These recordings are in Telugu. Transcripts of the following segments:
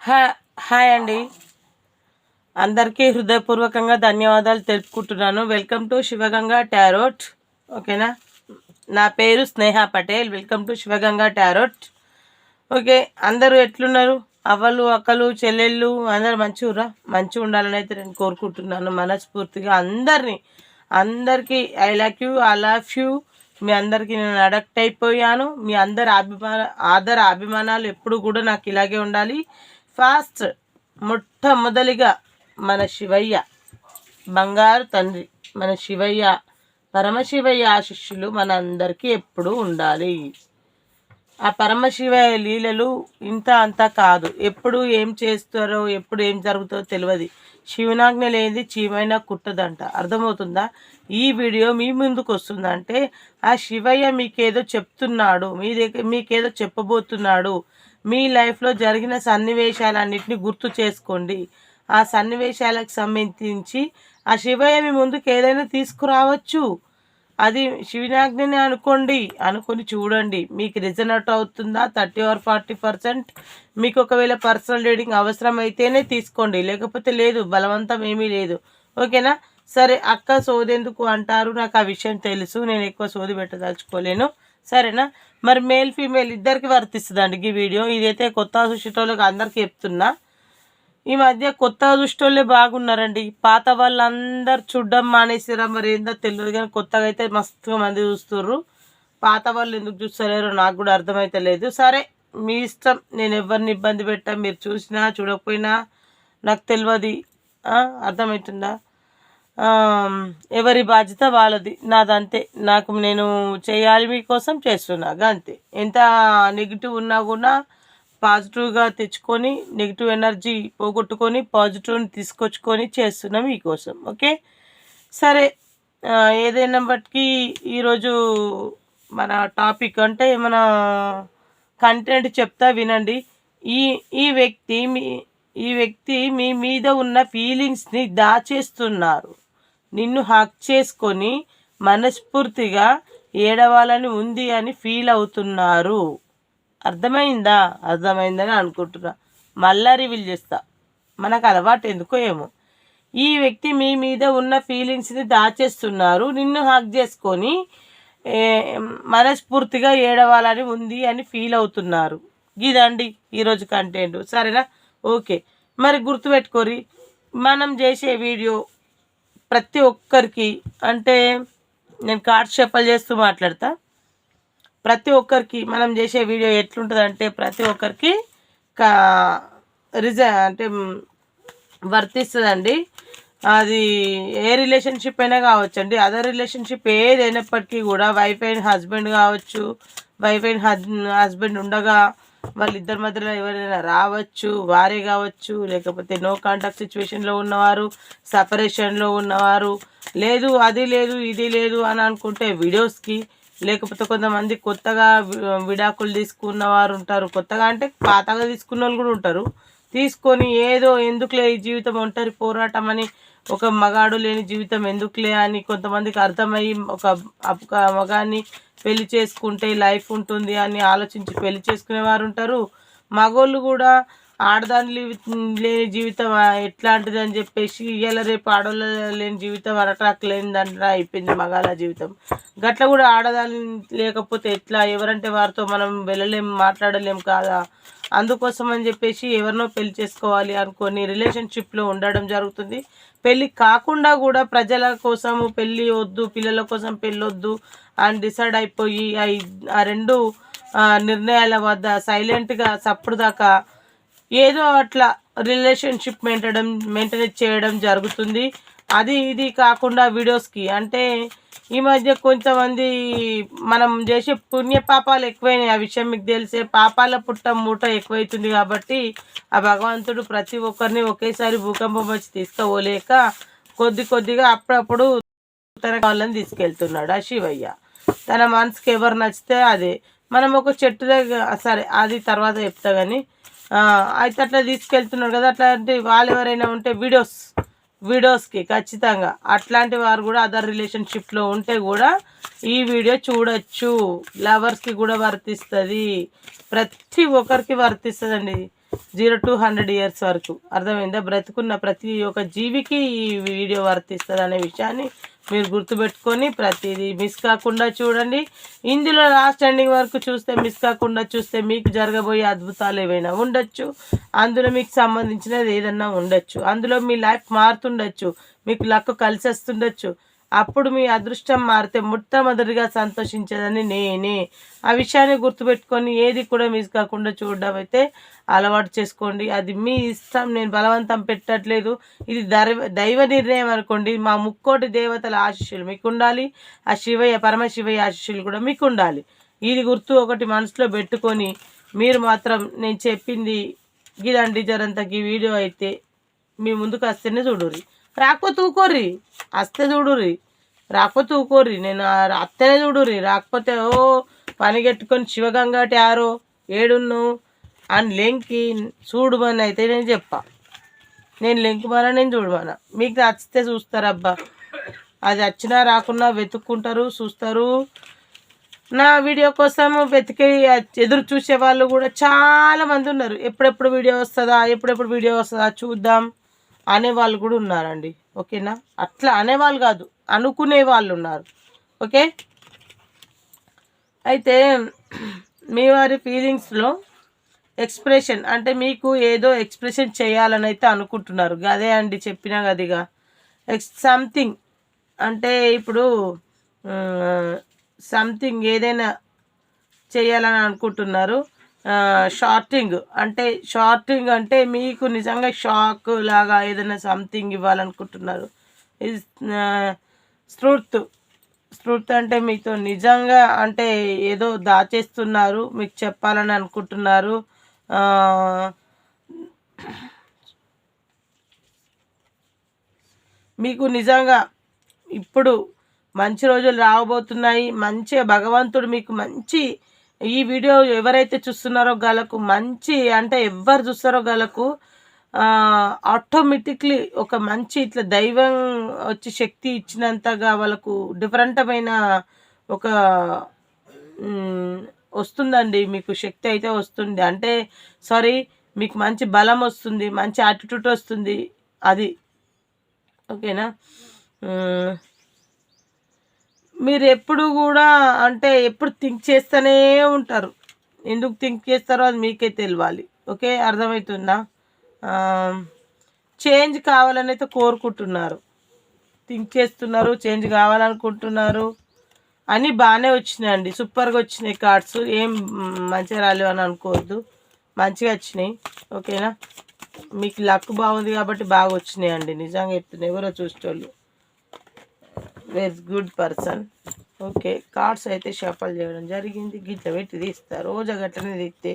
హాయ్ అండి, అందరికీ హృదయపూర్వకంగా ధన్యవాదాలు తెలుపుకుంటున్నాను. Welcome to Shivaganga tarot. ఓకేనా, నా పేరు Sneha Patel. Welcome to Shivaganga tarot. Okay, అందరూ ఎట్లున్నారు? అవ్వలు, అక్కలు, చెల్లెళ్ళు అందరు మంచిగా ఉండాలని అయితే నేను కోరుకుంటున్నాను మనస్ఫూర్తిగా. అందరికీ I like you, I love you. మీ అందరికీ నేను అడక్ట్ అయిపోయాను. మీ అందరి అభిమానాలు ఎప్పుడు కూడా నాకు ఇలాగే ఉండాలి. ఫాస్ట్ మొట్టమొదలిగా మన శివయ్య, బంగారు తండ్రి మన శివయ్య, పరమశివయ్య ఆశిష్యులు మన అందరికీ ఎప్పుడూ ఉండాలి. ఆ పరమశివయ్య లీలలు ఇంత అంతా కాదు. ఎప్పుడు ఏం చేస్తారో, ఎప్పుడు ఏం జరుగుతుందో తెలియదు. శివనాజ్ఞ లేనిది చీమైనా కుట్టదంట. అర్థమవుతుందా? ఈ వీడియో మీ ముందుకు వస్తుందంటే ఆ శివయ్య మీకేదో చెప్తున్నాడు, మీకేదో చెప్పబోతున్నాడు. మీ లైఫ్లో జరిగిన సన్నివేశాలన్నింటినీ గుర్తు చేసుకోండి. ఆ సన్నివేశాలకు సంబంధించి ఆ శివయ్య మీ ముందుకు ఏదైనా తీసుకురావచ్చు. అది శివనాజ్ఞని అనుకొని చూడండి. మీకు రిజనెట్ అవుతుందా? 30 or 40%. మీకు ఒకవేళ పర్సనల్ రీడింగ్ అవసరమైతేనే తీసుకోండి, లేకపోతే లేదు. బలవంతం ఏమీ లేదు. ఓకేనా? సరే అక్క, సోదెందుకు అంటారు, నాకు ఆ విషయం తెలుసు. నేను ఎక్కువ సోది పెట్టదలుచుకోలేను. సరేనా? మరి మేల్ ఫీమేల్ ఇద్దరికి వర్తిస్తుందండి ఈ వీడియో. ఇదైతే కొత్త చూసేటోళ్ళకి అందరికీ చెప్తున్నా. ఈ మధ్య కొత్తగా చూసేటోళ్ళే బాగున్నారండి. పాత వాళ్ళందరూ చూడడం మానేసిరా, మరి ఏందో తెలియదు. కానీ కొత్తగా అయితే మస్తుగా మంది చూస్తుర్రు. పాత వాళ్ళు ఎందుకు చూస్తలేరో నాకు కూడా అర్థమైతే లేదు. సరే, మీ ఇష్టం. నేను ఎవరిని ఇబ్బంది పెట్టా. మీరు చూసినా చూడకపోయినా నాకు తెలియదు. అర్థమవుతుందా? ఎవరి బాధ్యత వాళ్ళది, నాదంతే. నేను చేయాలి, మీకోసం చేస్తున్నా అంతే. ఎంత నెగిటివ్ ఉన్నా కూడా పాజిటివ్గా తెచ్చుకొని, నెగిటివ్ ఎనర్జీ పోగొట్టుకొని పాజిటివ్ని తీసుకొచ్చుకొని చేస్తున్నా మీకోసం. ఓకే, సరే. ఏదైనా బట్టి ఈరోజు మన టాపిక్ అంటే మన కంటెంట్ చెప్తా వినండి. ఈ వ్యక్తి మీ మీద ఉన్న ఫీలింగ్స్ని దాచేస్తున్నారు. నిన్ను హక్ చేసుకొని మనస్ఫూర్తిగా ఏడవాలని ఉంది అని ఫీల్ అవుతున్నారు. అర్థమైందని అనుకుంటున్నా. మళ్ళా రివీల్ చేస్తా, మనకు అలవాటు ఎందుకో ఏమో. ఈ వ్యక్తి మీ మీద ఉన్న ఫీలింగ్స్ని దాచేస్తున్నారు. నిన్ను హక్ చేసుకొని మనస్ఫూర్తిగా ఏడవాలని ఉంది అని ఫీల్ అవుతున్నారు. ఇదండి ఈరోజు కంటెంట్. సరేనా? ఓకే, మరి గుర్తుపెట్టుకోరి. మనం చేసే వీడియో ప్రతి ఒక్కరికి, అంటే నేను కార్డ్స్ షఫల్ చేస్తూ మాట్లాడతా. ప్రతి ఒక్కరికి మనం చేసే వీడియో ఎట్లుంటుందంటే ప్రతి ఒక్కరికి అంటే వర్తిస్తుందండి. అది ఏ రిలేషన్షిప్ అయినా కావచ్చండి. అదర్ రిలేషన్షిప్ ఏదైనప్పటికీ కూడా, వైఫ్ అండ్ హస్బెండ్ కావచ్చు, వైఫ్ అండ్ హస్బెండ్ ఉండగా వాళ్ళిద్దరి మధ్యలో ఎవరైనా రావచ్చు, వారే కావచ్చు, లేకపోతే నో కాంటాక్ట్ సిచ్యువేషన్లో ఉన్నవారు, సపరేషన్లో ఉన్నవారు, లేదు అది లేదు ఇది లేదు అని అనుకుంటే వీడియోస్కి, లేకపోతే కొంతమంది కొత్తగా విడాకులు తీసుకున్న వారు ఉంటారు. కొత్తగా అంటే పాతగా తీసుకున్న వాళ్ళు కూడా ఉంటారు. తీసుకొని ఏదో ఎందుకులే ఈ జీవితం ఒంటరి పోరాటం అని, ఒక మగాడు లేని జీవితం ఎందుకులే అని కొంతమందికి అర్థమయ్యి ఒక మగాన్ని పెళ్లి చేసుకుంటే లైఫ్ ఉంటుంది అని ఆలోచించి పెళ్లి చేసుకునేవారు ఉంటారు. మగోళ్ళు కూడా ఆడదాని లేని జీవితం ఎట్లాంటిది అని చెప్పేసి ఇవాళ రేపు ఆడవాళ్ళ లేని జీవితం అరటాకు లేనిదంటే అయిపోయింది మగాళ్ళ జీవితం. గట్ల కూడా ఆడదాని లేకపోతే ఎట్లా? ఎవరంటే వారితో మనం వెళ్ళలేం, మాట్లాడలేం కాదా? అందుకోసం అని చెప్పేసి ఎవరినో పెళ్లి చేసుకోవాలి అనుకొని రిలేషన్షిప్లో ఉండడం జరుగుతుంది. పెళ్ళి కాకుండా కూడా ప్రజల కోసము పెళ్ళి వద్దు, పిల్లల కోసం పెళ్ళి వద్దు అని డిసైడ్ అయిపోయి ఆ రెండు నిర్ణయాల వద్ద సైలెంట్గా సప్పుడు దాకా ఏదో అట్లా రిలేషన్షిప్ మెయింటైన్ చేయడం జరుగుతుంది. ఇది కాకుండా వీడియోస్కి, అంటే ఈ మధ్య కొంతమంది మనం చేసే పుణ్యపాపాలు ఎక్కువైనాయి. ఆ విషయం మీకు తెలిసే. పాపాల మూట ఎక్కువైతుంది కాబట్టి ఆ భగవంతుడు ప్రతి ఒక్కరిని ఒకేసారి భూకంపం వచ్చి తీసుకోలేక కొద్దిగా అప్పుడప్పుడు తన వాళ్ళని తీసుకెళ్తున్నాడు ఆ శివయ్య. తన మనసుకి ఎవరు నచ్చితే అదే. మనం ఒక చెట్టు దగ్గర, సరే అది తర్వాత చెప్తా కానీ, అయితే అట్లా తీసుకెళ్తున్నాడు కదా. అట్లాంటి వాళ్ళు ఎవరైనా ఉంటే వీడియోస్కి ఖచ్చితంగా అట్లాంటి వారు కూడా అదర్ రిలేషన్షిప్లో ఉంటే కూడా ఈ వీడియో చూడొచ్చు. లవర్స్కి కూడా వర్తిస్తుంది, ప్రతి ఒక్కరికి వర్తిస్తుందండి. 0 to 100 ఇయర్స్ వరకు. అర్థమైందా? బ్రతుకున్న ప్రతి ఒక్క జీవికి ఈ వీడియో వర్తిస్తుంది అనే విషయాన్ని మీరు గుర్తుపెట్టుకొని ప్రతిదీ మిస్ కాకుండా చూడండి. ఇందులో లాస్ట్ ఎండింగ్ వరకు చూస్తే, మిస్ కాకుండా చూస్తే మీకు జరగబోయే అద్భుతాలు ఏవైనా ఉండొచ్చు, అందులో మీకు సంబంధించినది ఏదన్నా ఉండొచ్చు, అందులో మీ లైఫ్ మారుతుండొచ్చు, మీకు లక్ కలిసి వస్తుండొచ్చు. అప్పుడు మీ అదృష్టం మారితే మొట్టమొదటిగా సంతోషించేదని నేనే. ఆ విషయాన్ని గుర్తుపెట్టుకొని ఏది కూడా మిస్ కాకుండా చూడడం అయితే అలవాటు చేసుకోండి. అది మీ ఇష్టం, నేను బలవంతం పెట్టట్లేదు. ఇది దైవ నిర్ణయం అనుకోండి. మా ముక్కోటి దేవతల ఆశీస్సులు మీకు ఉండాలి, ఆ శివయ్య పరమశివయ్య ఆశీస్సులు కూడా మీకు ఉండాలి. ఇది గుర్తు ఒకటి మనసులో పెట్టుకొని మీరు మాత్రం నేను చెప్పింది గిదండి జరంతకి వీడియో అయితే మీ ముందుకు వస్తేనే చూడుర్రి, రాకపోతే ఊకోర్రి, వస్తే చూడుర్రి, రాకపోతే ఊకోర్రి. నేను అత్తనే చూడుర్రి, రాకపోతే ఓ పనిగెట్టుకొని శివగంగాటి ఆరో ఏడున్ను అని లెంకి చూడమని అయితే నేను చెప్పా. నేను లెంకుమన్నా, నేను చూడమన్నా. మీకు నచ్చితే చూస్తారబ్బా, అది వచ్చినా రాకున్నా వెతుక్కుంటారు, చూస్తారు. నా వీడియో కోసం వెతికి ఎదురు చూసే వాళ్ళు కూడా చాలామంది ఉన్నారు. ఎప్పుడెప్పుడు వీడియో వస్తుందా, ఎప్పుడెప్పుడు వీడియో వస్తుందా చూద్దాం అనేవాళ్ళు కూడా ఉన్నారండి. ఓకేనా? అట్లా అనేవాళ్ళు కాదు, అనుకునే వాళ్ళు ఉన్నారు. ఓకే, అయితే మీ వారి ఫీలింగ్స్లో ఎక్స్ప్రెషన్ అంటే మీకు ఏదో ఎక్స్ప్రెషన్ చేయాలని అయితే అనుకుంటున్నారు. అదే అండి చెప్పినా కదిగా సంథింగ్ అంటే ఇప్పుడు సంథింగ్ ఏదైనా చేయాలని అనుకుంటున్నారు. షార్టింగ్ అంటే మీకు నిజంగా షాక్ లాగా ఏదైనా సంథింగ్ ఇవ్వాలనుకుంటున్నారు. ఇది ట్రూత్ అంటే మీతో నిజంగా అంటే ఏదో దాచేస్తున్నారు, మీకు చెప్పాలని అనుకుంటున్నారు. మీకు నిజంగా ఇప్పుడు మంచి రోజులు రాబోతున్నాయి. మంచిగా భగవంతుడు మీకు మంచి, ఈ వీడియో ఎవరైతే చూస్తున్నారో గలకు మంచి అంటే ఎవరు చూస్తారో గలకు ఆటోమేటిక్లీ ఒక మంచి ఇట్లా దైవం వచ్చి శక్తి ఇచ్చినంతగా వాళ్ళకు డిఫరెంటమైన ఒక వస్తుందండి. మీకు శక్తి అయితే వస్తుంది అంటే మీకు మంచి బలం వస్తుంది, మంచి యాటిట్యూడ్ వస్తుంది. అది ఓకేనా? మీరు ఎప్పుడు కూడా అంటే ఎప్పుడు థింక్ చేస్తూనే ఉంటారు. ఎందుకు థింక్ చేస్తారో అది మీకే తెలియాలి. ఓకే, అర్థమవుతుందా? చేంజ్ కావాలని అయితే కోరుకుంటున్నారు, థింక్ చేస్తున్నారు, చేంజ్ కావాలనుకుంటున్నారు. అన్నీ బాగానే వచ్చినాయండి, సూపర్గా వచ్చినాయి కార్డ్స్. ఏం మంచిగా రాలేవు అని అనుకోవద్దు, మంచిగా వచ్చినాయి. ఓకేనా? మీకు లక్ బాగుంది కాబట్టి బాగా వచ్చినాయి అండి. నిజంగా చెప్తున్నాయి, ఎవరో చూసేటోళ్ళు very good person. Okay, cards అయితే షఫల్ చేయడం జరిగింది. గిట్ల పెట్టి తీస్తారు, రోజు గట్లనే తీస్తే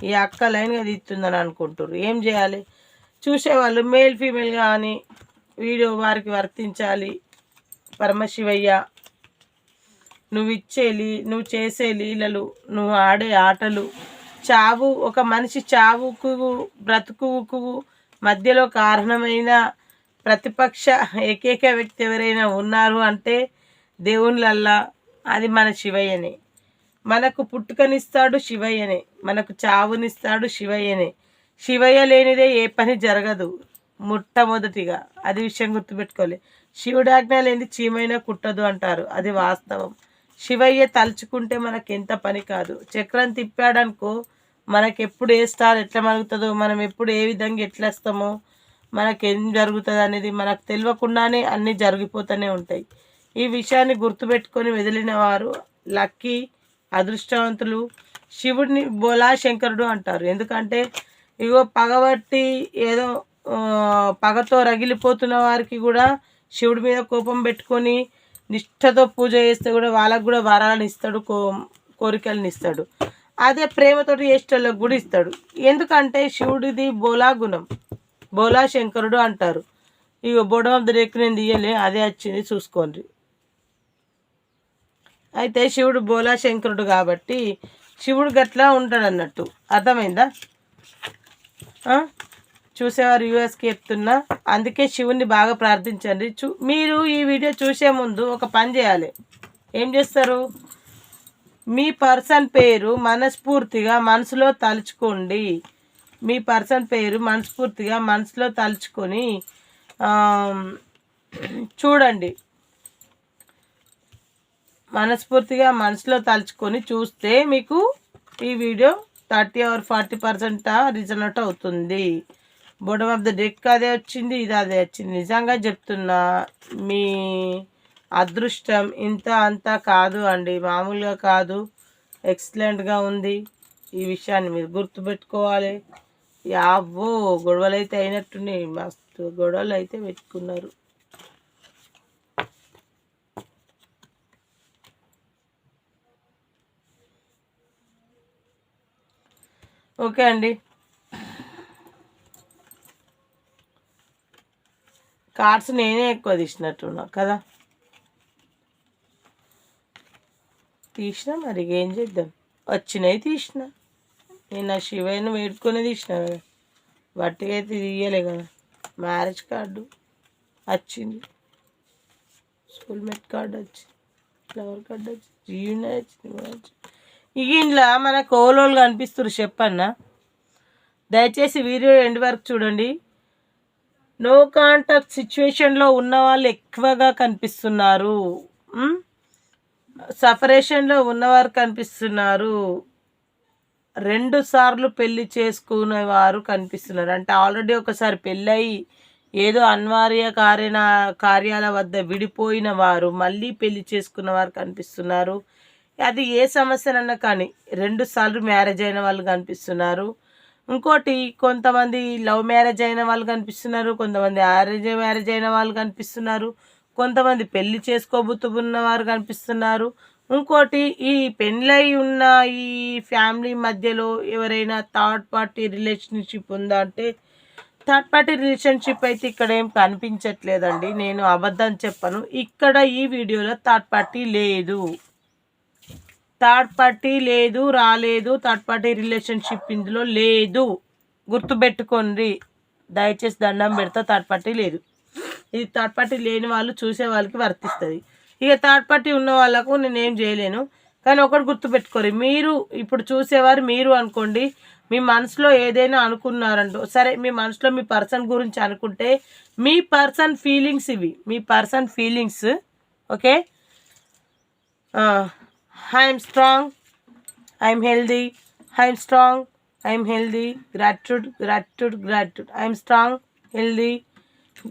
ఈ అక్క లైన్గా తీస్తుందని అనుకుంటారు. ఏం చేయాలి? చూసేవాళ్ళు మేల్ ఫీమేల్ కానీ వీడియో వారికి వర్తించాలి. పరమశివయ్య నువ్వు చేసే లీలలు, నువ్వు ఆడే ఆటలు, చావు ఒక మనిషి చావుకు బ్రతుకుకు మధ్యలో కారణమైన ప్రతిపక్ష ఏకైక వ్యక్తి ఎవరైనా ఉన్నారు అంటే దేవుళ్ళల్లా అది మన శివయ్యనే. మనకు పుట్టుకనిస్తాడు శివయ్యనే, మనకు చావునిస్తాడు శివయ్యనే. శివయ్య లేనిదే ఏ పని జరగదు మొట్టమొదటిగా, అది విషయం గుర్తుపెట్టుకోవాలి. శివుడి ఆజ్ఞ లేని చీమైనా కుట్టదు అంటారు, అది వాస్తవం. శివయ్య తలుచుకుంటే మనకు ఎంత పని కాదు. చక్రం తిప్పాడనుకో మనకెప్పుడు ఏ స్టార్ ఎట్లా మరుగుతుందో, మనం ఎప్పుడు ఏ విధంగా ఎట్లా వస్తామో, మనకేం జరుగుతుంది అనేది మనకు తెలియకుండానే అన్నీ జరిగిపోతూనే ఉంటాయి. ఈ విషయాన్ని గుర్తుపెట్టుకొని వదిలిన వారు లక్కీ, అదృష్టవంతులు. శివుడిని బోలా శంకరుడు అంటారు, ఎందుకంటే ఇగో పగబట్టి ఏదో పగతో రగిలిపోతున్న వారికి కూడా శివుడి మీద కోపం పెట్టుకొని నిష్ఠతో పూజ చేస్తే కూడా వాళ్ళకు కూడా వరాలను ఇస్తాడు, కోరికలను ఇస్తాడు. అదే ప్రేమతోటి చేసేటోళ్ళకి కూడా ఇస్తాడు. ఎందుకంటే శివుడిది బోలా గుణం, బోలా శంకరుడు అంటారు. ఇక బోర్డర్ ఆఫ్ ద డెక్ నేను తీయలే, అదే వచ్చింది చూసుకోండి. అయితే శివుడు బోలా శంకరుడు కాబట్టి శివుడు గట్లా ఉంటాడు అన్నట్టు, అర్థమైందా? చూసేవారు యూఎస్కి చెప్తున్నా, అందుకే శివుణ్ణి బాగా ప్రార్థించండి. మీరు ఈ వీడియో చూసే ముందు ఒక పని చేయాలి. ఏం చేస్తారు? మీ పర్సన్ పేరు మనస్ఫూర్తిగా మనసులో తలుచుకోండి. మీ పర్సన్ పేరు మనస్ఫూర్తిగా మనసులో తలుచుకొని చూడండి. మనస్ఫూర్తిగా మనసులో తలుచుకొని చూస్తే మీకు ఈ వీడియో 30 or 40% రిజల్ట్ అవుతుంది. బాటమ్ ఆఫ్ ద డెక్ అదే వచ్చింది, ఇది అదే వచ్చింది. నిజంగా చెప్తున్నా, మీ అదృష్టం ఇంత అంతా కాదు అండి, మామూలుగా కాదు, ఎక్సలెంట్గా ఉంది. ఈ విషయాన్ని మీరు గుర్తుపెట్టుకోవాలి. యావో గొడవలు అయితే అయినట్టున్నాయి, మస్తు గొడవలు అయితే పెట్టుకున్నారు. ఓకే అండి, కార్డ్స్ నేనే ఎక్కువ తీసినట్టున్నా కదా, తీసిన మరి ఏం చేద్దాం, వచ్చినాయి తీసిన. నేను నా శివయ్యను వేడుకొని తీసిన కదా, బట్టిగా అయితే తీయలే కదా. మ్యారేజ్ కార్డు వచ్చింది, స్కూల్మేట్ కార్డు వచ్చింది, ఫ్లవర్ కార్డు వచ్చింది, రీయూనియన్ వచ్చింది. ఇక ఇంట్లో మన కోలోళ్ళు కనిపిస్తారు చెప్పన్నా. దయచేసి వీడియో ఎండ్ వరకు చూడండి. నో కాంటాక్ట్ సిచ్యువేషన్లో ఉన్న వాళ్ళు ఎక్కువగా కనిపిస్తున్నారు, సపరేషన్లో ఉన్నవారు కనిపిస్తున్నారు, 2 సార్లు పెళ్లి చేసుకునేవారు కనిపిస్తున్నారు. అంటే ఆల్రెడీ ఒకసారి పెళ్ళయి ఏదో అనివార్య కార్యాల వద్ద విడిపోయిన వారు మళ్ళీ పెళ్లి చేసుకున్న వారు కనిపిస్తున్నారు. అది ఏ సమస్యనన్నా కానీ 2 సార్లు మ్యారేజ్ అయిన వాళ్ళు కనిపిస్తున్నారు. ఇంకోటి, కొంతమంది లవ్ మ్యారేజ్ అయిన వాళ్ళు కనిపిస్తున్నారు, కొంతమంది అరేంజ్ మ్యారేజ్ అయిన వాళ్ళు కనిపిస్తున్నారు, కొంతమంది పెళ్లి చేసుకోబోతున్న వారు కనిపిస్తున్నారు. ఇంకోటి, ఈ పెళ్ళై ఉన్న ఈ ఫ్యామిలీ మధ్యలో ఎవరైనా థర్డ్ పార్టీ రిలేషన్షిప్ ఉందా అంటే, థర్డ్ పార్టీ రిలేషన్షిప్ అయితే ఇక్కడ ఏం కనిపించట్లేదండి. నేను అబద్ధం చెప్పను, ఇక్కడ ఈ వీడియోలో థర్డ్ పార్టీ లేదు, థర్డ్ పార్టీ లేదు, రాలేదు. థర్డ్ పార్టీ రిలేషన్షిప్ ఇందులో లేదు, గుర్తుపెట్టుకోండి. దయచేసి దండం పెడతా, థర్డ్ పార్టీ లేదు. ఇది థర్డ్ పార్టీ లేని వాళ్ళు చూసే వాళ్ళకి వర్తిస్తుంది. ఇక థర్డ్ పార్టీ ఉన్న వాళ్ళకు నేనేం చేయలేను. కానీ ఒకటి గుర్తుపెట్టుకోరు, మీరు ఇప్పుడు చూసేవారు మీరు అనుకోండి, మీ మనసులో ఏదైనా అనుకున్నారంటో సరే, మీ మనసులో మీ పర్సన్ గురించి అనుకుంటే మీ పర్సన్ ఫీలింగ్స్ ఇవి, మీ person feelings. Okay, I am strong, I am healthy, I am strong, I am healthy, gratitude, gratitude, gratitude. I am strong, healthy,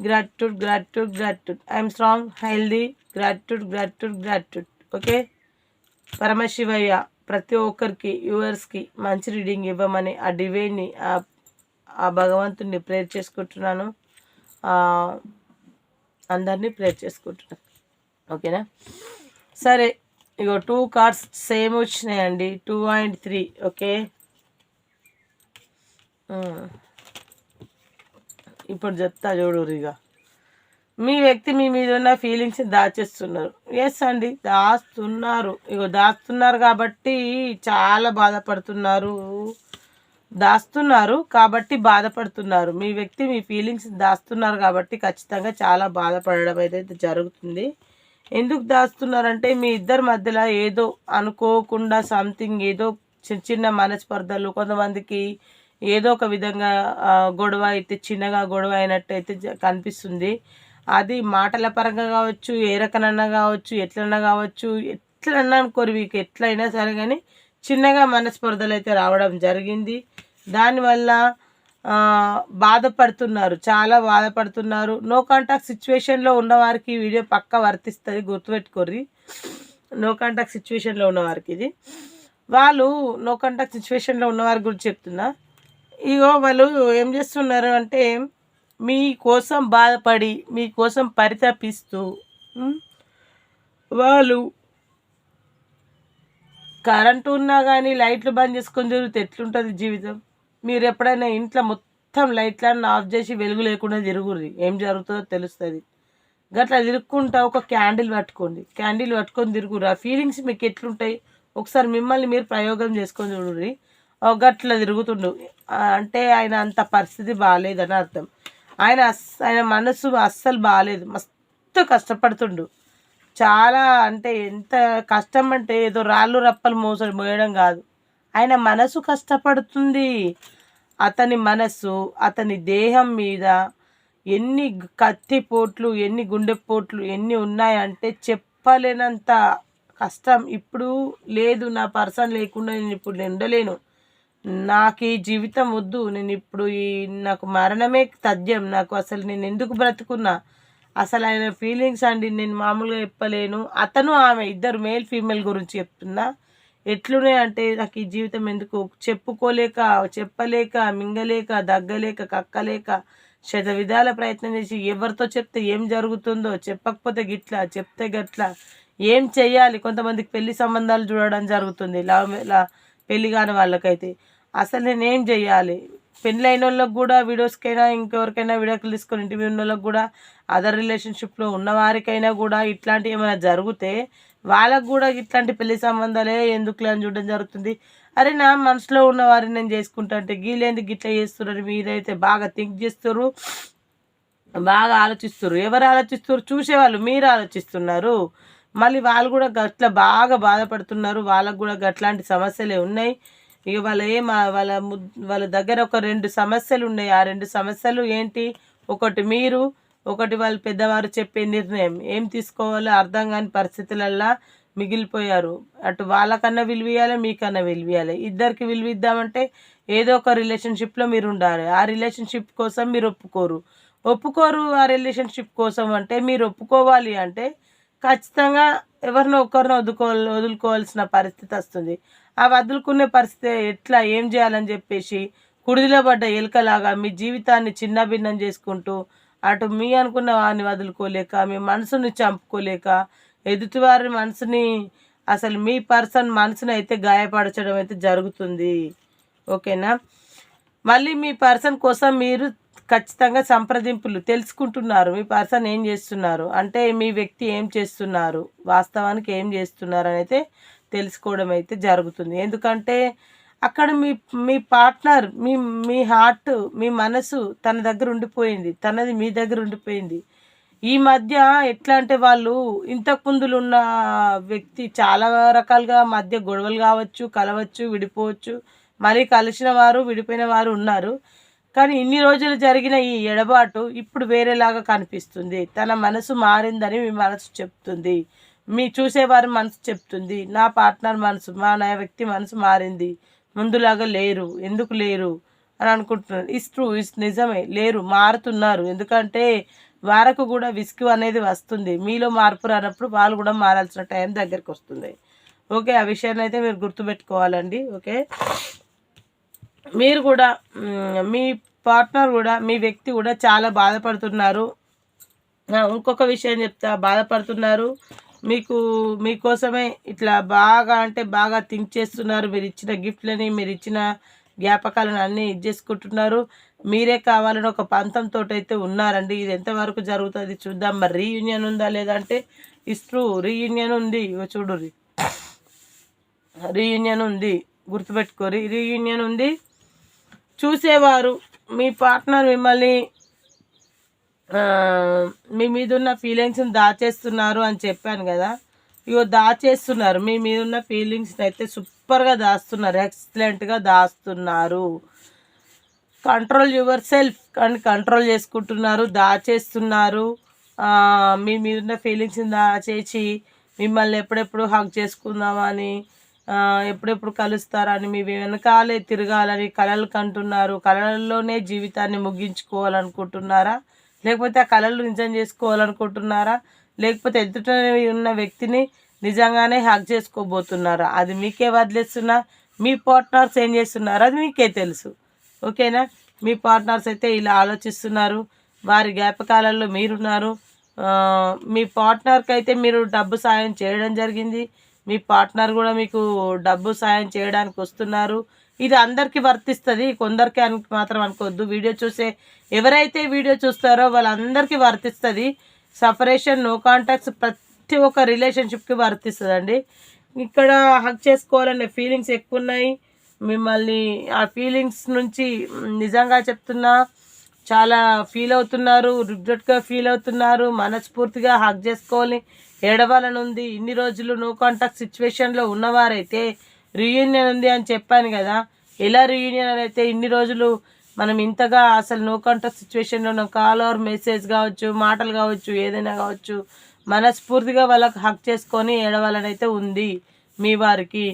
gratitude, gratitude, gratitude. I am strong, healthy, gratitude, gratitude, gratitude. Okay, Paramashivayya ప్రతి ఒక్కరికి వ్యూవర్స్కి మంచి రీడింగ్ ఇవ్వమని ఆ డివైన్ని, ఆ భగవంతుడిని ప్రేర్ చేసుకుంటున్నాను, అందరినీ ప్రేర్ చేసుకుంటున్నాను. ఓకేనా, సరే. ఇగో 2 కార్డ్స్ సేమ్ వచ్చినాయండి, 2 and 3. ఓకే, ఇప్పుడు చెప్తా చూడురు. ఇక మీ వ్యక్తి మీ మీద ఉన్న ఫీలింగ్స్ దాచేస్తున్నారు. ఎస్ అండి, దాస్తున్నారు. ఇగో దాస్తున్నారు కాబట్టి చాలా బాధపడుతున్నారు, దాస్తున్నారు కాబట్టి బాధపడుతున్నారు. మీ వ్యక్తి మీ ఫీలింగ్స్ దాస్తున్నారు కాబట్టి ఖచ్చితంగా చాలా బాధపడడం అయితే జరుగుతుంది. ఎందుకు దాస్తున్నారంటే, మీ ఇద్దరి మధ్యలో ఏదో అనుకోకుండా సంథింగ్, ఏదో చిన్న చిన్న మనస్పర్ధలు, కొంతమందికి ఏదో ఒక విధంగా గొడవ అయితే, చిన్నగా గొడవ అయినట్టయితే కనిపిస్తుంది. అది మాటల పరంగా కావచ్చు, ఏ రకనన్నా కావచ్చు, ఎట్లన్నా కావచ్చు, ఎట్లన్నా అనుకోరు, మీకు ఎట్లయినా సరే కానీ చిన్నగా మనస్పర్ధలు అయితే రావడం జరిగింది. దానివల్ల బాధపడుతున్నారు, చాలా బాధపడుతున్నారు. నో కాంటాక్ట్ సిచ్యువేషన్లో ఉన్నవారికి ఈ వీడియో పక్కా వర్తిస్తుంది, గుర్తుపెట్టుకోర్రి. నో కాంటాక్ట్ సిచ్యువేషన్లో ఉన్నవారికి ఇది, వాళ్ళు నో కాంటాక్ట్ సిచ్యువేషన్లో ఉన్నవారి గురించి చెప్తున్నా. ఇగో వాళ్ళు ఏం చేస్తున్నారు అంటే, మీకోసం బాధపడి, మీకోసం పరితపిస్తూ, వాళ్ళు కరెంటు ఉన్నా కానీ లైట్లు బంద్ చేసుకొని తిరిగితే ఎట్లుంటుంది జీవితం? మీరు ఎప్పుడైనా ఇంట్లో మొత్తం లైట్లన్నీ ఆఫ్ చేసి వెలుగు లేకుండా తిరుగుర్రి, ఏం జరుగుతుందో తెలుస్తుంది. గట్లా తిరుక్కుంటా ఒక క్యాండిల్ పట్టుకోండి, క్యాండిల్ పట్టుకొని తిరుగుర్రి. ఆ ఫీలింగ్స్ మీకు ఎట్లుంటాయి ఒకసారి మిమ్మల్ని మీరు ప్రయోగం చేసుకొని చూడుర్రి. గట్లా తిరుగుతుండు అంటే ఆయన అంత పరిస్థితి బాగాలేదని అర్థం. ఆయన మనసు అస్సలు బాగాలేదు, మస్తు కష్టపడుతుండు. చాలా అంటే ఎంత కష్టం అంటే ఏదో రాళ్ళు రప్పలు మోయడం కాదు, ఆయన మనసు కష్టపడుతుంది. అతని మనస్సు, అతని దేహం మీద ఎన్ని కత్తిపోట్లు, ఎన్ని గుండెపోట్లు ఎన్ని ఉన్నాయంటే చెప్పలేనంత కష్టం. ఇప్పుడు లేదు, నా పర్సన్ లేకుండా నేను ఇప్పుడు ఉండలేను, నాకు ఈ జీవితం వద్దు, నేను ఇప్పుడు నాకు మరణమే తథ్యం, నాకు అసలు నేను ఎందుకు బ్రతుకున్నా, అసలు ఆయన ఫీలింగ్స్ అండి నేను మామూలుగా చెప్పలేను. అతను ఆమె ఇద్దరు మేల్ ఫీమేల్ గురించి చెప్తున్నా. ఎట్లునే అంటే నాకు ఈ జీవితం ఎందుకు, చెప్పుకోలేక, చెప్పలేక, మింగలేక, దగ్గలేక, కక్కలేక, శత విధాల ప్రయత్నం చేసి ఎవరితో చెప్తే ఏం జరుగుతుందో, చెప్పకపోతే గిట్లా, చెప్తే గట్లా, ఏం చెయ్యాలి. కొంతమందికి పెళ్లి సంబంధాలు చూడడం జరుగుతుంది, పెళ్లి కాని వాళ్ళకైతే అసలు నేనేం చెయ్యాలి. పెళ్ళైన వాళ్ళకి కూడా వీడియోస్కైనా ఇంకెవరికైనా వీడియోలు తీసుకొని ఇంటి ఉన్న వాళ్ళకి కూడా అదర్ రిలేషన్షిప్లో ఉన్నవారికైనా కూడా ఇట్లాంటివి ఏమైనా జరిగితే వాళ్ళకు కూడా ఇట్లాంటి పెళ్లి సంబంధాలే ఎందుకులే అని చూడడం జరుగుతుంది. అరే నా మనసులో ఉన్న వారిని నేను చేసుకుంటా అంటే గీలేందుకు గిట్లా చేస్తున్నారు. మీరైతే బాగా థింక్ చేస్తారు, బాగా ఆలోచిస్తారు. ఎవరు ఆలోచిస్తారు? చూసేవాళ్ళు. మీరు ఆలోచిస్తున్నారు. మళ్ళీ వాళ్ళు కూడా గట్ల బాగా బాధపడుతున్నారు. వాళ్ళకు కూడా గట్లాంటి సమస్యలే ఉన్నాయి. ఇక వాళ్ళ దగ్గర ఒక 2 సమస్యలు ఉన్నాయి. ఆ 2 సమస్యలు ఏంటి? ఒకటి మీరు, ఒకటి వాళ్ళు పెద్దవారు చెప్పే నిర్ణయం. ఏం తీసుకోవాలో అర్థం కాని పరిస్థితులల్లా మిగిలిపోయారు. అటు వాళ్ళకన్నా విలువియాలి, మీకన్నా విలువియాలి. ఇద్దరికి విలువిద్దామంటే ఏదో ఒక రిలేషన్షిప్లో మీరు ఉండాలి. ఆ రిలేషన్షిప్ కోసం మీరు ఒప్పుకోరు. ఆ రిలేషన్షిప్ కోసం అంటే మీరు ఒప్పుకోవాలి అంటే ఖచ్చితంగా ఎవరినో ఒకరిని వదులుకోవాల్సిన పరిస్థితి వస్తుంది. ఆ వదులుకునే పరిస్థితి ఎట్లా, ఏం చేయాలని చెప్పేసి కుడిదిలో పడ్డ ఎలుకలాగా మీ జీవితాన్ని చిన్న భిన్నం చేసుకుంటూ అటు మీ అనుకున్న వారిని వదులుకోలేక, మీ మనసుని చంపుకోలేక, ఎదుటివారి మనసుని, అసలు మీ పర్సన్ మనసుని అయితే గాయపరచడం అయితే జరుగుతుంది. ఓకేనా? మళ్ళీ మీ పర్సన్ కోసం మీరు ఖచ్చితంగా సంప్రదింపులు తెలుసుకుంటున్నారు. మీ పర్సన్ ఏం చేస్తున్నారు అంటే మీ వ్యక్తి ఏం చేస్తున్నారు, వాస్తవానికి ఏం చేస్తున్నారు అని అయితే తెలుసుకోవడం అయితే జరుగుతుంది. ఎందుకంటే అక్కడ మీ పార్ట్నర్, మీ హార్ట్, మీ మనసు తన దగ్గర ఉండిపోయింది, తనది మీ దగ్గర ఉండిపోయింది. ఈ మధ్య ఎట్లా అంటే వాళ్ళు ఇంతకు ముందులు ఉన్న వ్యక్తి చాలా రకాలుగా మధ్య గొడవలు కావచ్చు, కలవచ్చు, విడిపోవచ్చు, మరీ కలిసిన వారు, విడిపోయిన వారు ఉన్నారు. కానీ ఇన్ని రోజులు జరిగిన ఈ ఎడబాటు ఇప్పుడు వేరేలాగా కనిపిస్తుంది. తన మనసు మారిందని మీ మనసు చెప్తుంది, మీ చూసేవారి మనసు చెప్తుంది. నా పార్ట్నర్ మనసు, నా వ్యక్తి మనసు మారింది, ముందులాగా లేరు, ఎందుకు లేరు అని అనుకుంటున్నారు. ఇస్ నిజమే, లేరు, మారుతున్నారు. ఎందుకంటే వారకు కూడా విసుగు అనేది వస్తుంది. మీలో మార్పు రానప్పుడు వాళ్ళు కూడా మారాల్సిన టైం దగ్గరికి వస్తుంది. ఓకే, ఆ విషయాన్ని అయితే మీరు గుర్తుపెట్టుకోవాలండి. ఓకే, మీరు కూడా మీ పార్ట్నర్ కూడా, మీ వ్యక్తి కూడా చాలా బాధపడుతున్నారు. ఇంకొక విషయం చెప్తా, బాధపడుతున్నారు. మీకోసమే ఇట్లా బాగా అంటే బాగా థింక్ చేస్తున్నారు. మీరు ఇచ్చిన గిఫ్ట్లని, మీరు ఇచ్చిన జ్ఞాపకాలను అన్నీ చేసుకుంటున్నారు. మీరే కావాలని ఒక పంతంతో అయితే ఉన్నారండి. ఇది ఎంతవరకు జరుగుతుంది చూద్దాం. మరి రీయూనియన్ ఉందా లేదంటే ట్రూ, రీయూనియన్ ఉంది. చూడు, రీయూనియన్ ఉంది, గుర్తుపెట్టుకోరి, రీయూనియన్ ఉంది. చూసేవారు, మీ పార్ట్నర్ మిమ్మల్ని మీ మీద ఉన్న ఫీలింగ్స్ని దాచేస్తున్నారు అని చెప్పాను కదా. ఇగో దాచేస్తున్నారు, మీ మీద ఉన్న ఫీలింగ్స్ని అయితే సూపర్గా దాస్తున్నారు, ఎక్సలెంట్గా దాస్తున్నారు. కంట్రోల్ యువర్ సెల్ఫ్ అని కంట్రోల్ చేసుకుంటున్నారు, దాచేస్తున్నారు. మీ మీద ఉన్న ఫీలింగ్స్ని దాచేసి మిమ్మల్ని ఎప్పుడెప్పుడు హగ్ చేసుకుందామని, ఎప్పుడెప్పుడు కలుస్తారని మీ వెనకాలే తిరగాలని కలలు కంటున్నారు. కలల్లోనే జీవితాన్ని ముగించుకోవాలనుకుంటున్నారా, లేకపోతే ఆ కళలు నిజం చేసుకోవాలనుకుంటున్నారా, లేకపోతే ఎదుట ఉన్న వ్యక్తిని నిజంగానే హగ్ చేసుకోబోతున్నారా? అది మీకే వదిలేస్తున్నా. మీ పార్ట్నర్స్ ఏం చేస్తున్నారు అది మీకే తెలుసు. ఓకేనా? మీ పార్ట్నర్స్ అయితే ఇలా ఆలోచిస్తున్నారు, వారి జ్ఞాపకాలలో మీరున్నారు. మీ పార్ట్నర్కి అయితే మీరు డబ్బు సాయం చేయడం జరిగింది, మీ పార్ట్నర్ కూడా మీకు డబ్బు సాయం చేయడానికి వస్తున్నారు. ఇది అందరికీ వర్తిస్తుంది, కొందరికి మాత్రం అనుకోవద్దు. ఎవరైతే వీడియో చూస్తారో వాళ్ళందరికీ వర్తిస్తుంది. సపరేషన్, నో కాంటాక్ట్స్ ప్రతి ఒక్క రిలేషన్షిప్కి వర్తిస్తుంది అండి. ఇక్కడ హగ్ చేసుకోవాలనే ఫీలింగ్స్ ఎక్కువ ఉన్నాయి. మిమ్మల్ని ఆ ఫీలింగ్స్ నుంచి నిజంగా చెప్తున్నా చాలా ఫీల్ అవుతున్నారు, రిగ్రెట్గా ఫీల్ అవుతున్నారు. మనస్ఫూర్తిగా హగ్ చేసుకోవాలి, ఏడవాలని ఉంది. ఇన్ని రోజులు నో కాంటాక్ట్ సిచ్యువేషన్లో ఉన్నవారైతే రీయూనియన్ ఉంది అని చెప్పాను కదా, ఎలా రీయూనియన్ అయితే ఇన్ని రోజులు మనం ఇంతగా అసలు నో కాంటాక్ట్ సిచ్యువేషన్లో ఉన్నాం. కాల్ ఆర్ మెసేజ్ కావచ్చు, మాటలు కావచ్చు, ఏదైనా కావచ్చు, మనస్ఫూర్తిగా వాళ్ళకి హక్ చేసుకొని ఏడవాలని అయితే ఉంది మీ వారికి.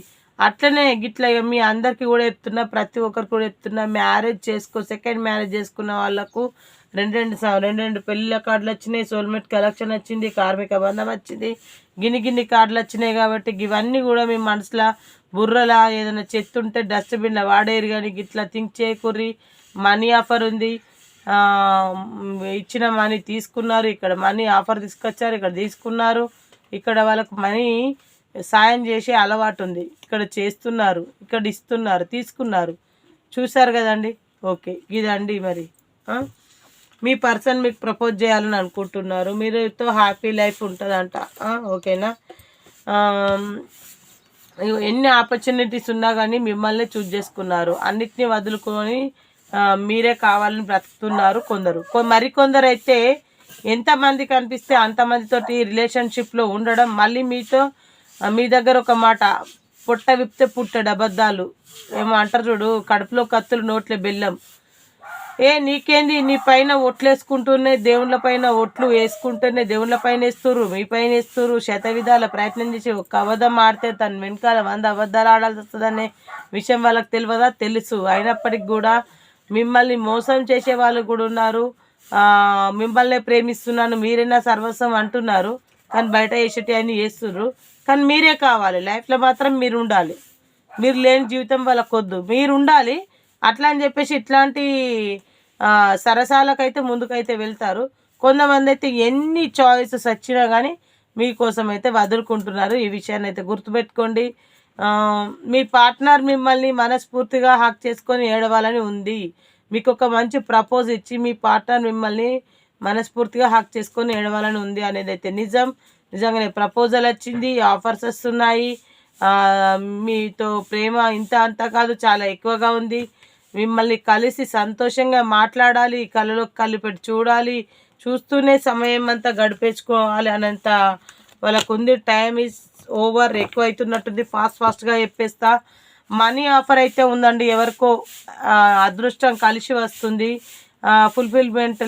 అట్లనే గిట్లా మీ అందరికీ కూడా చెప్తున్నా, ప్రతి ఒక్కరికి కూడా చెప్తున్నా, మ్యారేజ్ సెకండ్ మ్యారేజ్ చేసుకున్న వాళ్ళకు రెండు పెళ్ళిళ్ళ కార్డులు వచ్చినాయి, సోల్మేట్ కలెక్షన్ వచ్చింది, కార్మిక బంధం వచ్చింది, గిన్ని కార్డులు వచ్చినాయి. కాబట్టి ఇవన్నీ కూడా మీ మనసులో బుర్రలా ఏదైనా చెత్తుంటే డస్ట్బిన్లో వాడేరు. కానీ గిట్లా థింక్ చేయకుర్రి. మనీ ఆఫర్ ఉంది, ఇచ్చిన మనీ తీసుకున్నారు, ఇక్కడ మనీ ఆఫర్ తీసుకొచ్చారు, ఇక్కడ తీసుకున్నారు, ఇక్కడ వాళ్ళకు మనీ సాయం చేసే అలవాటు ఉంది, ఇక్కడ చేస్తున్నారు, ఇక్కడ ఇస్తున్నారు, తీసుకున్నారు. చూసారు కదండి. ఓకే, ఇదండి మరి మీ పర్సన్ మీకు ప్రపోజ్ చేయాలని అనుకుంటున్నారు. మీరుతో హ్యాపీ లైఫ్ ఉంటుందంట. ఓకేనా. ఎన్ని ఆపర్చునిటీస్ ఉన్నా కానీ మిమ్మల్ని చూజ్ చేసుకున్నారు. అన్నిటినీ వదులుకొని మీరే కావాలని బ్రతుకుతున్నారు కొందరు. మరికొందరు అయితే ఎంతమంది కనిపిస్తే అంతమందితోటి రిలేషన్షిప్లో ఉండడం, మళ్ళీ మీ దగ్గర ఒక మాట, పొట్ట విప్తే పుట్టడు అబద్ధాలు ఏమో అంటారు చూడు, కడుపులో కత్తులు నోట్లే బెల్లం. నీకేంది, నీ పైన ఒట్లు వేసుకుంటూనే దేవుళ్ళ పైన ఒట్లు వేసుకుంటూనే దేవుళ్ళ పైన వేస్తుర్రు, మీ పైన వేస్తుర్రు. శతవిధాల ప్రయత్నం చేసి ఒక్క అబద్ధం ఆడితే తన వెనకాల 100 అబద్ధాలు ఆడాల్సి వస్తుందనే విషయం వాళ్ళకి తెలియదా? తెలుసు. అయినప్పటికి కూడా మిమ్మల్ని మోసం చేసే వాళ్ళు కూడా ఉన్నారు. మిమ్మల్ని ప్రేమిస్తున్నాను, మీరైనా సర్వస్వం అంటున్నారు, కానీ బయట వేసేటి అన్నీ చేస్తుర్రు. కానీ మీరే కావాలి, లైఫ్లో మాత్రం మీరు ఉండాలి. మీరు లేని జీవితం వాళ్ళకి వద్దు, మీరు ఉండాలి. అట్లా అని చెప్పేసి ఇట్లాంటి సరసాలకైతే ముందుకైతే వెళ్తారు. కొంతమంది అయితే ఎన్ని చాయిసెస్ వచ్చినా కానీ మీకోసం అయితే వదులుకుంటున్నారు. ఈ విషయాన్ని అయితే గుర్తుపెట్టుకోండి. మీ పార్ట్నర్ మిమ్మల్ని మనస్ఫూర్తిగా హక్ చేసుకొని ఏడవాలని ఉంది. మీకు ఒక మంచి ప్రపోజ్ ఇచ్చి మీ పార్ట్నర్ మిమ్మల్ని మనస్ఫూర్తిగా హక్ చేసుకొని ఏడవాలని ఉంది అనేది అయితే నిజం. నిజంగానే ప్రపోజల్ వచ్చింది, ఆఫర్స్ వస్తున్నాయి. మీతో ప్రేమ ఇంత అంత కాదు, చాలా ఎక్కువగా ఉంది. మిమ్మల్ని కలిసి సంతోషంగా మాట్లాడాలి, కళ్ళలో కళ్ళు పెట్టి చూడాలి, చూస్తూనే సమయం అంతా గడిపేసుకోవాలి అనంత వాళ్ళకు ఉంది. టైం ఈజ్ ఓవర్, ఎక్కువ అవుతున్నట్టుంది. ఫాస్ట్గా చెప్పేస్తా. మనీ ఆఫర్ అయితే ఉందండి. ఎవరికో అదృష్టం కలిసి వస్తుంది. ఫుల్ఫిల్మెంట్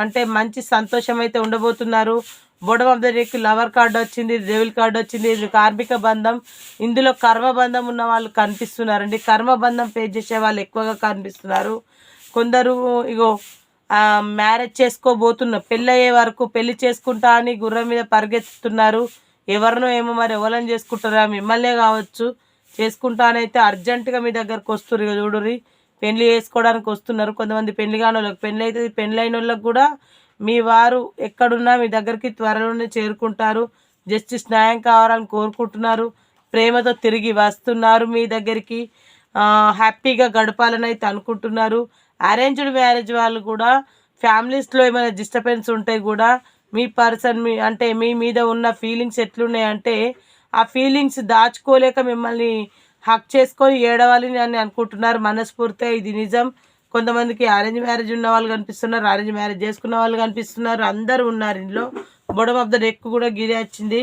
అంటే మంచి సంతోషం అయితే ఉండబోతున్నారు. బోర్డర్ ఆఫ్ ద డేకి లవర్ కార్డు వచ్చింది, డెవిల్ కార్డు వచ్చింది. ఇది కార్మిక బంధం. ఇందులో కర్మబంధం ఉన్న వాళ్ళు కనిపిస్తున్నారండి. కర్మబంధం పే చేసే వాళ్ళు ఎక్కువగా కనిపిస్తున్నారు. కొందరు మ్యారేజ్ చేసుకోబోతున్నారు, పెళ్ళయ్యే వరకు పెళ్లి చేసుకుంటా అని గుర్రం మీద పరిగెత్తుతున్నారు. ఎవరినో ఏమో మరి ఎవరైనా చేసుకుంటారా, మిమ్మల్నే కావచ్చు. చేసుకుంటానైతే అర్జెంటుగా మీ దగ్గరకు వస్తున్నారు. చూడుర్రి, పెళ్లి చేసుకోవడానికి వస్తున్నారు. కొంతమంది పెళ్లి కాని వాళ్ళకి పెళ్ళి అవుతుంది, పెళ్ళైన వాళ్ళకి కూడా మీ వారు ఎక్కడున్నా మీ దగ్గరికి త్వరలోనే చేరుకుంటారు. జస్టిస్ న్యాయం కావాలని కోరుకుంటున్నారు. ప్రేమతో తిరిగి వస్తున్నారు మీ దగ్గరికి. హ్యాపీగా గడపాలని అయితే అనుకుంటున్నారు. అరేంజ్డ్ మ్యారేజ్ వాళ్ళు కూడా ఫ్యామిలీస్లో ఏమైనా డిస్టర్బెన్స్ ఉంటే కూడా మీ పర్సన్ అంటే మీ మీద ఉన్న ఫీలింగ్స్ ఎట్లున్నాయంటే ఆ ఫీలింగ్స్ దాచుకోలేక మిమ్మల్ని హక్ చేసుకొని ఏడవాలని అని అనుకుంటున్నారు మనస్ఫూర్తిగా. ఇది నిజం. కొంతమందికి అరేంజ్ మ్యారేజ్ ఉన్న వాళ్ళు కనిపిస్తున్నారు, అరేంజ్ మ్యారేజ్ చేసుకున్న వాళ్ళు కనిపిస్తున్నారు. అందరూ ఉన్నారు ఇంట్లో. బోర్డర్ ఆఫ్ ద డెక్ కూడా గిరి వచ్చింది.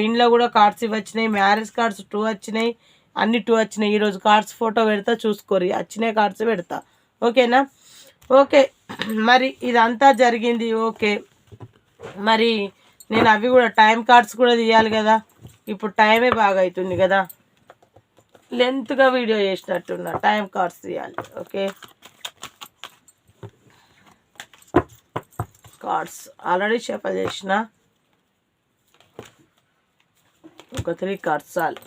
ఇంట్లో కూడా కార్డ్స్ వచ్చినాయి. మ్యారేజ్ కార్డ్స్ 2 వచ్చినాయి, అన్ని 2 వచ్చినాయి. ఈరోజు కార్డ్స్ ఫోటో పెడతా, చూసుకోరి. వచ్చినాయి కార్డ్స్ పెడతా. ఓకేనా. ఓకే, మరి ఇదంతా జరిగింది. ఓకే, మరి నేను అవి కూడా టైం కార్డ్స్ కూడా తీయాలి కదా. ఇప్పుడు టైమే బాగా అవుతుంది కదా, లెంత్గా వీడియో చేసినట్టున్నా. టైం కార్డ్స్ తీయాలి. ఓకే, కార్డ్స్ ఆల్రెడీ షఫల్ చేసిన. ఒక 3 కార్డ్స్ చాలు.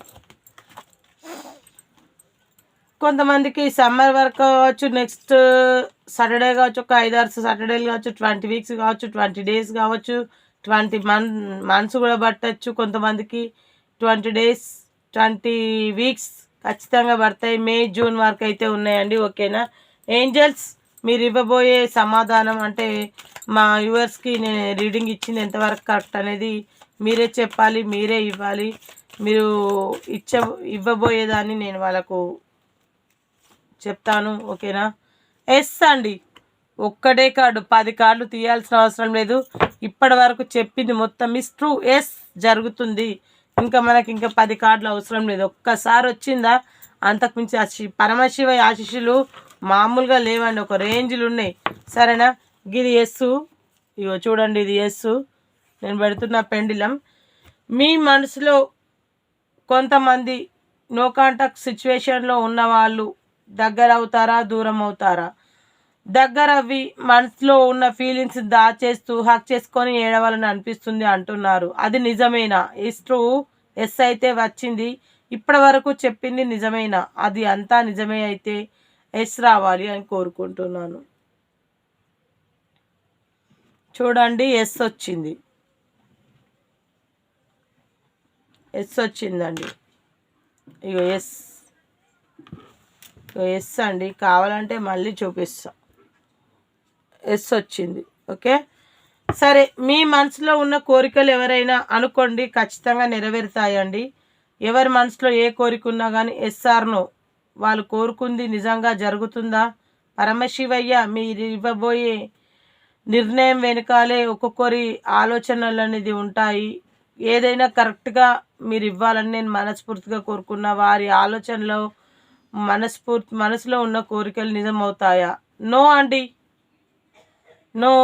కొంతమందికి సమ్మర్ వరకు కావచ్చు, నెక్స్ట్ సాటర్డే కావచ్చు, ఒక 5-6 సాటర్డేలు కావచ్చు, 20 వీక్స్ కావచ్చు, 20 డేస్ కావచ్చు, 20 మంత్స్ కూడా పట్టచ్చు. కొంతమందికి 20 డేస్ 20 వీక్స్ ఖచ్చితంగా పడతాయి. మే జూన్ వరకు అయితే ఉన్నాయండి. ఓకేనా. ఏంజల్స్, మీరు ఇవ్వబోయే సమాధానం అంటే మా వ్యూవర్స్కి నేను రీడింగ్ ఇచ్చింది ఎంతవరకు కరెక్ట్ అనేది మీరే చెప్పాలి, మీరే ఇవ్వాలి. మీరు ఇవ్వబోయేదాన్ని నేను వాళ్ళకు చెప్తాను. ఓకేనా. ఎస్ అండి, ఒక్కటే కార్డు 10 కార్డులు తీయాల్సిన అవసరం లేదు. ఇప్పటి వరకు చెప్పింది మొత్తం ఇస్ ట్రూ. ఎస్, జరుగుతుంది. ఇంకా మనకి ఇంకా 10 కార్డులు అవసరం లేదు. ఒక్కసారి వచ్చిందా అంతకుమించి పరమశివ ఆశీస్సులు మామూలుగా లేవండి, ఒక రేంజ్లు ఉన్నాయి. సరేనా? ఇది ఎస్సు, ఇగో చూడండి, ఇది ఎస్సు నేను పెడుతున్న పెండిలం. మీ మనసులో కొంతమంది నో కాంటాక్ట్ సిచ్యువేషన్లో ఉన్న వాళ్ళు దగ్గర అవుతారా, దూరం అవుతారా? దగ్గర అవి మనసులో ఉన్న ఫీలింగ్స్ దాచేస్తూ హక్ చేసుకొని ఏడవాలని అనిపిస్తుంది అంటున్నారు. అది నిజమేనా? Is true. ఎస్ అయితే వచ్చింది. ఇప్పటి వరకు చెప్పింది నిజమేనా? అది అంతా నిజమే అయితే ఎస్ రావాలి అని కోరుకుంటున్నాను. చూడండి, ఎస్ వచ్చింది, ఎస్ వచ్చిందండి. ఇగో ఎస్, ఎస్ అండి. కావాలంటే మళ్ళీ చూపిస్తా. ఎస్ వచ్చింది. ఓకే, సరే. మీ మనసులో ఉన్న కోరికలు ఎవరైనా అనుకోండి, ఖచ్చితంగా నెరవేరుతాయండి. ఎవరి మనసులో ఏ కోరిక ఉన్నా కానీ ఎస్ఆర్ నో, వాళ్ళు కోరుకుంది నిజంగా జరుగుతుందా? పరమశివయ్య మీరు ఇవ్వబోయే నిర్ణయం వెనుకాలే ఒక్కొక్కరి ఆలోచనలు అనేది ఉంటాయి. ఏదైనా కరెక్ట్గా మీరు ఇవ్వాలని నేను మనస్ఫూర్తిగా కోరుకున్న వారి ఆలోచనలో మనసులో ఉన్న కోరికలు నిజమవుతాయా? నో అండి, నో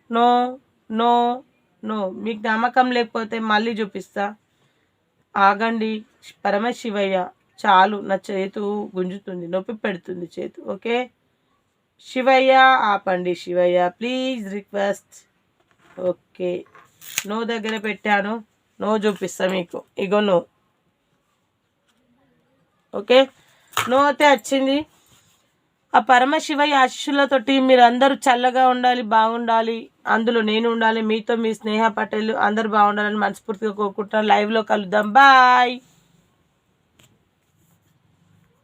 నో నో నో. మీకు నమ్మకం లేకపోతే మళ్ళీ చూపిస్తా, ఆగండి. పరమశివయ్య చాలు, నా చేతు గుంజుతుంది, నొప్పి పెడుతుంది చేతు. ఓకే శివయ్య, ఆపండి శివయ్య, ప్లీజ్ రిక్వెస్ట్. ఓకే, నో దగ్గర పెట్టాను, నో చూపిస్తా మీకు. ఇగో నో. ఓకే, నో అయితే వచ్చింది. ఆ పరమశివయ్య ఆశీస్సులతోటి మీరు అందరూ చల్లగా ఉండాలి, బాగుండాలి, అందులో నేను ఉండాలి, మీతో మీ స్నేహ పటేల్ అందరూ బాగుండాలని మనస్ఫూర్తిగా కోరుకుంటున్నాను. లైవ్లో కలుద్దాం, బాయ్.